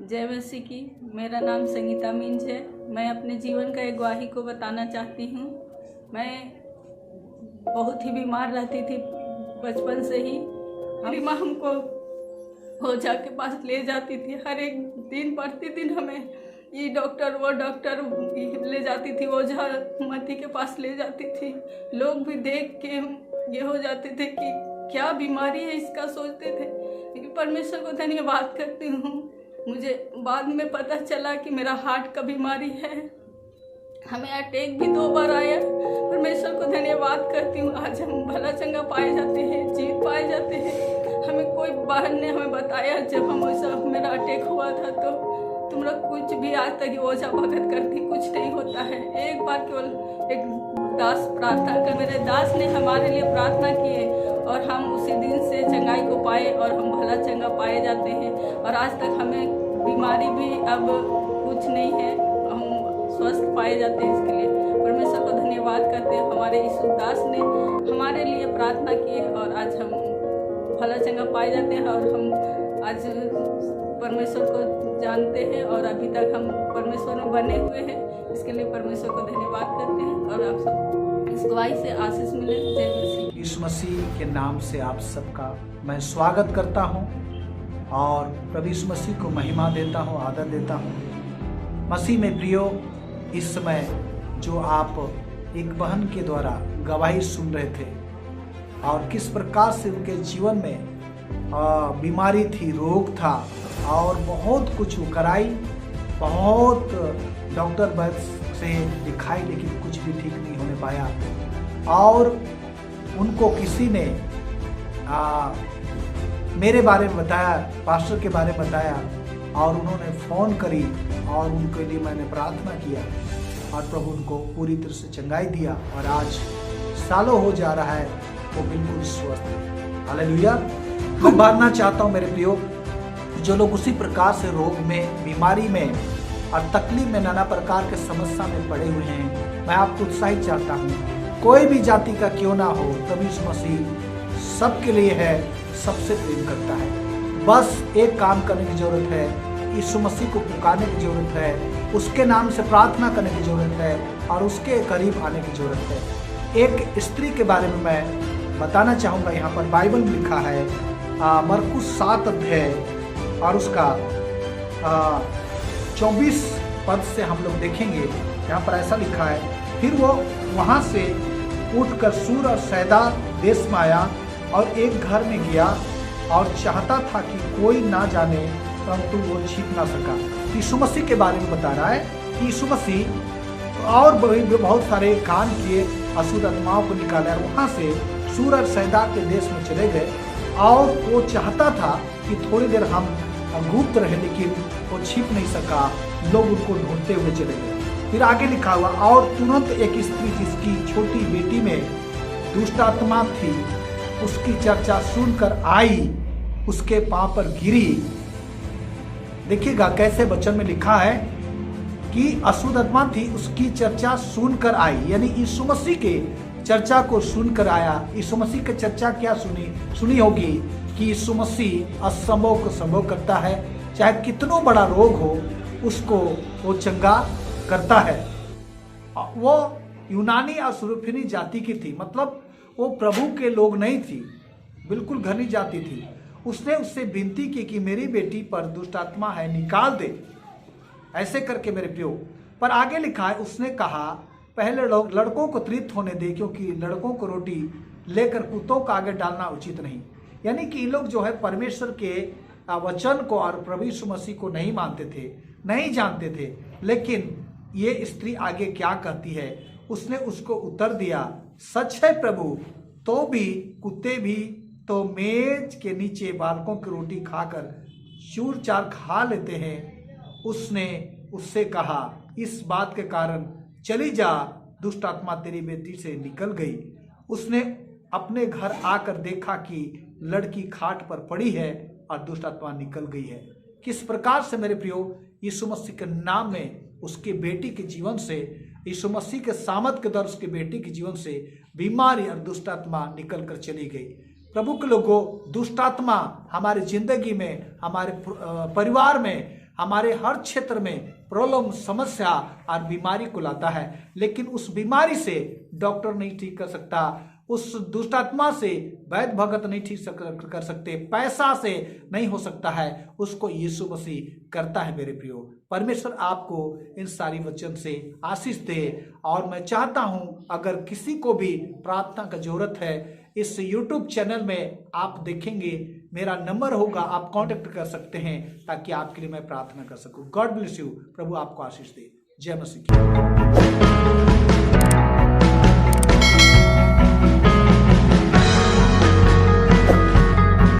जय मसीह की। मेरा नाम संगीता मींज है। मैं अपने जीवन का एक गवाही को बताना चाहती हूँ। मैं बहुत ही बीमार रहती थी बचपन से ही। हमारी माँ हमको ओझा के पास ले जाती थी। हर एक दिन प्रतिदिन हमें ये डॉक्टर वो डॉक्टर ले जाती थी, ओझा मती के पास ले जाती थी। लोग भी देख के ये हो जाते थे कि क्या बीमारी है इसका, सोचते थे। लेकिन परमेश्वर को धन्यवाद करती हूँ, मुझे बाद में पता चला कि मेरा हार्ट का बीमारी है। हमें अटैक भी 2 बार आया। परमेश्वर को धन्यवाद करती हूँ, आज हम भला चंगा पाए जाते हैं, जीवित पाए जाते हैं। हमें कोई बहन ने हमें बताया, जब हम ऐसा मेरा अटैक हुआ था तो तुम लोग कुछ भी आज तक ओझा भगत करती, कुछ नहीं होता है। एक बार केवल एक दास प्रार्थना कर, मेरे दास ने हमारे लिए प्रार्थना की और हम उसी दिन से चंगाई को पाए और हम भला चंगा पाए जाते हैं। और आज तक हमें बीमारी भी अब कुछ नहीं है, हम स्वस्थ पाए जाते हैं। इसके लिए परमेश्वर को धन्यवाद करते हैं। हमारे यीशु दास ने हमारे लिए प्रार्थना की और आज हम भला चंगा पाए जाते हैं और हम आज परमेश्वर को जानते हैं और अभी तक हम परमेश्वर में बने हुए हैं। इसके लिए परमेश्वर को धन्यवाद करते हैं और आप सब इस गवाही से आशीष मिले। जय मसीह। यीशु मसीह के नाम से आप सबका मैं स्वागत करता हूं और प्रभु यीशु मसीह को महिमा देता हूं, आदर देता हूं। मसीह में प्रियो, इस समय जो आप एक बहन के द्वारा गवाही सुन रहे थे और किस प्रकार से उनके जीवन में बीमारी थी, रोग था और बहुत कुछ कराई, बहुत डॉक्टर वैद्य से दिखाई, लेकिन कुछ भी ठीक नहीं होने पाया। और उनको किसी ने मेरे बारे में बताया, पास्टर के बारे में बताया और उन्होंने फ़ोन करी और उनके लिए मैंने प्रार्थना किया और प्रभु उनको पूरी तरह से चंगाई दिया और आज सालों हो जा रहा है वो बिल्कुल स्वस्थ है। हालेलुया। मैं बताना चाहता हूँ मेरे प्रियो, जो लोग उसी प्रकार से रोग में, बीमारी में और तकलीफ में, नाना प्रकार के समस्या में पड़े हुए हैं, मैं आपको उत्साहित चाहता हूँ। कोई भी जाति का क्यों ना हो, प्रभु यीशु मसीह सबके लिए है, सबसे प्रेम करता है। बस एक काम करने की जरूरत है, यीशु मसीह को पुकारने की जरूरत है, उसके नाम से प्रार्थना करने की जरूरत है और उसके करीब आने की जरूरत है। एक स्त्री के बारे में मैं बताना चाहूँगा। यहाँ पर बाइबल में लिखा है, मरकुस 7 अध्याय और उसका 24 पद से हम लोग देखेंगे। यहाँ पर ऐसा लिखा है, फिर वो वहाँ से उठकर सूर और सैदा देश में आया और एक घर में गया और चाहता था कि कोई ना जाने, परंतु वो छिप ना सका। यीशु मसीह के बारे में बता रहा है कि यीशु मसीह और बहुत सारे काम किए, अशुद्ध आत्माओं को निकाला और वहाँ से सूर और सैदा के देश में चले गए और वो चाहता था कि थोड़ी देर हम गुप्त रहे, लेकिन वो छिप नहीं सका। लोग उनको ढूंढते हुए चले गए। फिर आगे लिखा हुआ, और तुरंत एक स्त्री जिसकी छोटी बेटी में दुष्ट आत्मा थी, उसकी चर्चा सुनकर आई, उसके पांव पर गिरी। देखिएगा कैसे वचन में लिखा है कि अशुद्ध आत्मा थी, उसकी चर्चा सुनकर आई, यानी यीशु मसीह के चर्चा को सुनकर आया। यीशु मसीह की चर्चा क्या सुनी होगी कि यीशु मसीह असंभव को संभव करता है, चाहे कितना बड़ा रोग हो उसको वो चंगा करता है। वो यूनानी और सुरूफिनी जाति की थी, मतलब वो प्रभु के लोग नहीं थी, बिल्कुल घनी जाति थी। उसने उससे विनती की कि मेरी बेटी पर दुष्ट आत्मा है, निकाल दे, ऐसे करके मेरे प्रियो। पर आगे लिखा है, उसने कहा पहले लड़कों को तृप्त होने दे, क्योंकि लड़कों को रोटी लेकर कुत्तों का आगे डालना उचित नहीं। यानी कि ये लोग जो है परमेश्वर के वचन को और प्रभु यीशु मसीह को नहीं मानते थे, नहीं जानते थे। लेकिन ये स्त्री आगे क्या कहती है, उसने उसको उत्तर दिया, सच है प्रभु, तो भी कुत्ते भी तो मेज के नीचे बालकों की रोटी खाकर चूर चार खा लेते हैं। उसने उससे कहा, इस बात के कारण चली जा, दुष्ट आत्मा तेरी बेटी से निकल गई। उसने अपने घर आकर देखा कि लड़की खाट पर पड़ी है और दुष्ट आत्मा निकल गई है। किस प्रकार से मेरे प्रियो, यीशु मसीह के नाम में उसकी बेटी के जीवन से, यीशु मसीह के सामर्थ के द्वारा उसकी बेटी के जीवन से बीमारी और दुष्ट आत्मा निकल कर चली गई। प्रभु के लोगों, दुष्ट आत्मा हमारी जिंदगी में, हमारे परिवार में हमारे हर क्षेत्र में प्रॉब्लम, समस्या और बीमारी को लाता है, लेकिन उस बीमारी से डॉक्टर नहीं ठीक कर सकता, उस दुष्ट आत्मा से वैद्य भगत नहीं ठीक कर सकते, पैसा से नहीं हो सकता है, उसको यीशु मसीह करता है। मेरे प्रियो, परमेश्वर आपको इन सारी वचन से आशीष दे। और मैं चाहता हूं अगर किसी को भी प्रार्थना का जरूरत है, इस YouTube चैनल में आप देखेंगे मेरा नंबर होगा, आप कांटेक्ट कर सकते हैं ताकि आपके लिए मैं प्रार्थना कर सकूं। God bless you. प्रभु आपको आशीष दे। जय मसीह की।